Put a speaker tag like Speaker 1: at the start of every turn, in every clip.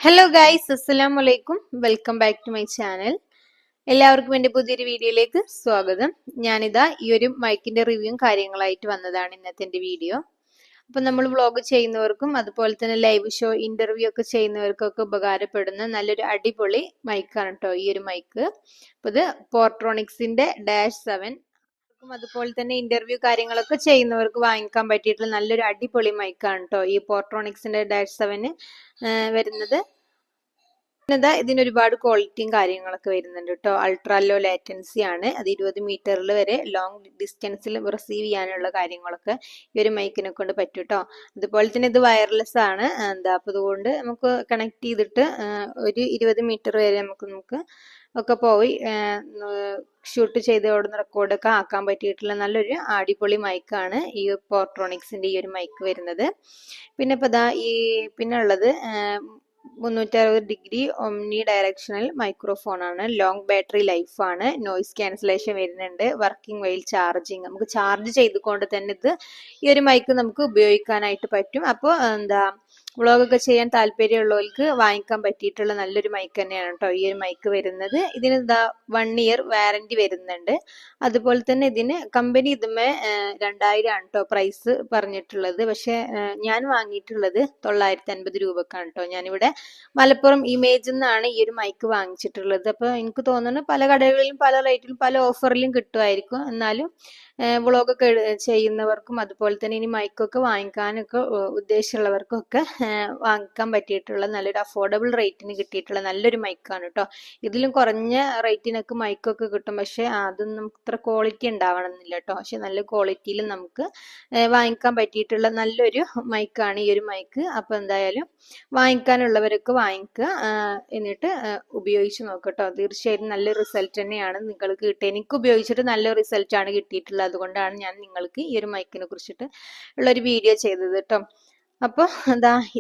Speaker 1: Hello guys, അസ്സലാമു അലൈക്കും. Welcome back to my channel. എല്ലാവർക്കും എൻ്റെ പുതിയൊരു വീഡിയോയിലേക്ക് സ്വാഗതം. ഞാനിതാ ഈ ഒരു മൈക്കിന്റെ റിവ്യൂവും കാര്യങ്ങളായിട്ട് വന്നതാണ് ഇന്നത്തെ എൻ്റെ വീഡിയോ. അപ്പൊ നമ്മൾ വ്ളോഗ് ചെയ്യുന്നവർക്കും അതുപോലെ തന്നെ ലൈവ് ഷോ ഇന്റർവ്യൂ ഒക്കെ ചെയ്യുന്നവർക്കൊക്കെ ഉപകാരപ്പെടുന്ന നല്ലൊരു അടിപൊളി മൈക്കാണ് കേട്ടോ ഈ ഒരു മൈക്ക്. അപ്പൊ ഇത് പോർട്രോണിക്സിന്റെ -7. അതുപോലെ തന്നെ ഇന്റർവ്യൂ കാര്യങ്ങളൊക്കെ ചെയ്യുന്നവർക്ക് വാങ്ങിക്കാൻ പറ്റിയിട്ടുള്ള നല്ലൊരു അടിപൊളി മൈക്കാണ് കേട്ടോ ഈ പോർട്രോണിക്സിന്റെ -7 വരുന്നത്. ഇതിന് ഒരുപാട് ക്വാളിറ്റിയും കാര്യങ്ങളൊക്കെ വരുന്നുണ്ട് കേട്ടോ. അൾട്രാ ലോ ലേറ്റൻസി ആണ്. അത് 20 മീറ്ററിൽ വരെ ലോങ് ഡിസ്റ്റൻസിൽ റിസീവ് ചെയ്യാനുള്ള കാര്യങ്ങളൊക്കെ ഈ ഒരു മൈക്കിനെ കൊണ്ട് പറ്റും കേട്ടോ. അതുപോലെ തന്നെ ഇത് വയർലെസ് ആണ്. അപ്പൊ അതുകൊണ്ട് നമുക്ക് കണക്ട് ചെയ്തിട്ട് ഒരു 20 മീറ്റർ വരെ നമുക്ക് ഒക്കെ പോയി ഷൂട്ട് ചെയ്ത് ഓടുന്ന റെക്കോർഡൊക്കെ ആക്കാൻ പറ്റിയിട്ടുള്ള നല്ലൊരു അടിപൊളി മൈക്കാണ് ഈ പോർട്രോണിക്സിന്റെ ഈ ഒരു മൈക്ക് വരുന്നത്. പിന്നെ ഇപ്പൊ പിന്നെ ഉള്ളത് 360 ഡിഗ്രി ഒംനി ഡയറക്ഷണൽ മൈക്രോഫോൺ ആണ്. ലോങ് ബാറ്ററി ലൈഫ് ആണ്. നോയിസ് ക്യാൻസലേഷൻ വരുന്നുണ്ട്. വർക്കിംഗ് വൈൽ ചാർജിങ്, നമുക്ക് ചാർജ് ചെയ്തുകൊണ്ട് തന്നെ ഇത് ഈ ഒരു മൈക്ക് നമുക്ക് ഉപയോഗിക്കാനായിട്ട് പറ്റും. അപ്പോൾ വ്ളോഗൊക്കെ ചെയ്യാൻ താല്പര്യമുള്ളവർക്ക് വാങ്ങിക്കാൻ പറ്റിയിട്ടുള്ള നല്ലൊരു മൈക്ക് തന്നെയാണ് കേട്ടോ ഈ ഒരു മൈക്ക് വരുന്നത്. ഇതിന് 1 ഇയർ വാറന്റി വരുന്നുണ്ട്. അതുപോലെ തന്നെ ഇതിന് കമ്പനി ഇതുമേ 2000 ആണ് കേട്ടോ പ്രൈസ് പറഞ്ഞിട്ടുള്ളത്. പക്ഷെ ഞാൻ വാങ്ങിയിട്ടുള്ളത് 950 രൂപക്കാണ് കേട്ടോ. ഞാനിവിടെ മലപ്പുറം ഇമേജിൽ നിന്നാണ് ഈ ഒരു മൈക്ക് വാങ്ങിച്ചിട്ടുള്ളത്. അപ്പൊ എനിക്ക് തോന്നുന്നു പല കടകളിലും പല റേറ്റിലും പല ഓഫറിലും കിട്ടുമായിരിക്കും. എന്നാലും വ്ളോഗൊക്കെ ചെയ്യുന്നവർക്കും അതുപോലെ തന്നെ ഇനി മൈക്കൊക്കെ വാങ്ങിക്കാനൊക്കെ ഉദ്ദേശമുള്ളവർക്കൊക്കെ വാങ്ങിക്കാൻ പറ്റിയിട്ടുള്ള നല്ലൊരു അഫോർഡബിൾ റേറ്റിന് കിട്ടിയിട്ടുള്ള നല്ലൊരു മൈക്കാണ് കേട്ടോ. ഇതിലും കുറഞ്ഞ റേറ്റിനൊക്കെ മൈക്കൊക്കെ കിട്ടും. പക്ഷെ അതൊന്നും നമുക്ക് ഇത്ര ക്വാളിറ്റി ഉണ്ടാവണമെന്നില്ല കേട്ടോ. പക്ഷെ നല്ല ക്വാളിറ്റിയിൽ നമുക്ക് വാങ്ങിക്കാൻ പറ്റിയിട്ടുള്ള നല്ലൊരു മൈക്കാണ് ഈ ഒരു മൈക്ക്. അപ്പൊ എന്തായാലും വാങ്ങിക്കാനുള്ളവരൊക്കെ വാങ്ങിക്കുക, എന്നിട്ട് ഉപയോഗിച്ച് നോക്കട്ടോ. തീർച്ചയായിട്ടും നല്ല റിസൾട്ട് തന്നെയാണ് നിങ്ങൾക്ക് കിട്ടുക. എനിക്ക് ഉപയോഗിച്ചിട്ട് നല്ല റിസൾട്ട് ആണ് കിട്ടിയിട്ടുള്ളത്. അതുകൊണ്ടാണ് ഞാൻ നിങ്ങൾക്ക് ഈ ഒരു മൈക്കിനെ കുറിച്ചിട്ട് ഉള്ളൊരു വീഡിയോ ചെയ്തത് കേട്ടോ. അപ്പോൾ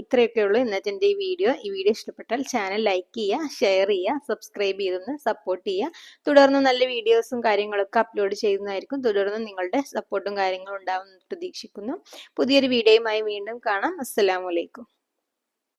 Speaker 1: ഇത്രയൊക്കെ ഉള്ളൂ ഇന്നത്തെ എൻ്റെ ഈ വീഡിയോ ഇഷ്ടപ്പെട്ടാൽ ചാനൽ ലൈക്ക് ചെയ്യുക, ഷെയർ ചെയ്യുക, സബ്സ്ക്രൈബ് ചെയ്തൊന്ന് സപ്പോർട്ട് ചെയ്യുക. തുടർന്ന് നല്ല വീഡിയോസും കാര്യങ്ങളൊക്കെ അപ്ലോഡ് ചെയ്യുന്നതായിരിക്കും. തുടർന്ന് നിങ്ങളുടെ സപ്പോർട്ടും കാര്യങ്ങളും ഉണ്ടാവുമെന്ന് പ്രതീക്ഷിക്കുന്നു. പുതിയൊരു വീഡിയോയുമായി വീണ്ടും കാണാം. അസ്സലാമു അലൈക്കും.